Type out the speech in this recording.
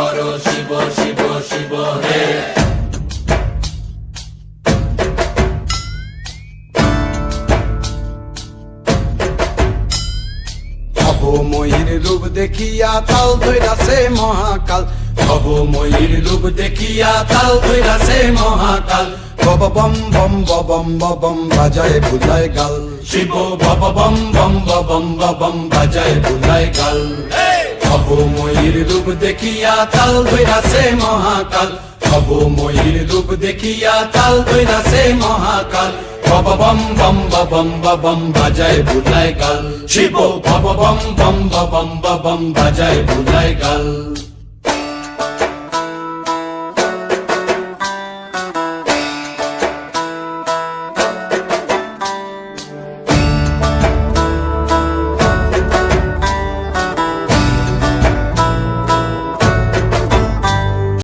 করো শিব শিব শিব হে। ভবময়ীর রূপ দেখিয়া তাল ধইরাছে মহাকাল, ভবময়ীর রূপ দেখিয়া তাল ধইরাছে মহাকাল। বব বম বম বম বম বাজায় বুলায় গাল, শিব বব বম বম বম বম বাজায় বুলায় গাল। ভবময়ীর রূপ দেখিয়া তাল ধইরাছে মহাকাল, ভবময়ীর রূপ দেখিয়া তাল ধইরাছে মহাকাল। বব বম বম বম বাজায় বুলায় গাল, শিব বব বম বম বম বাজায় বুলায় গাল।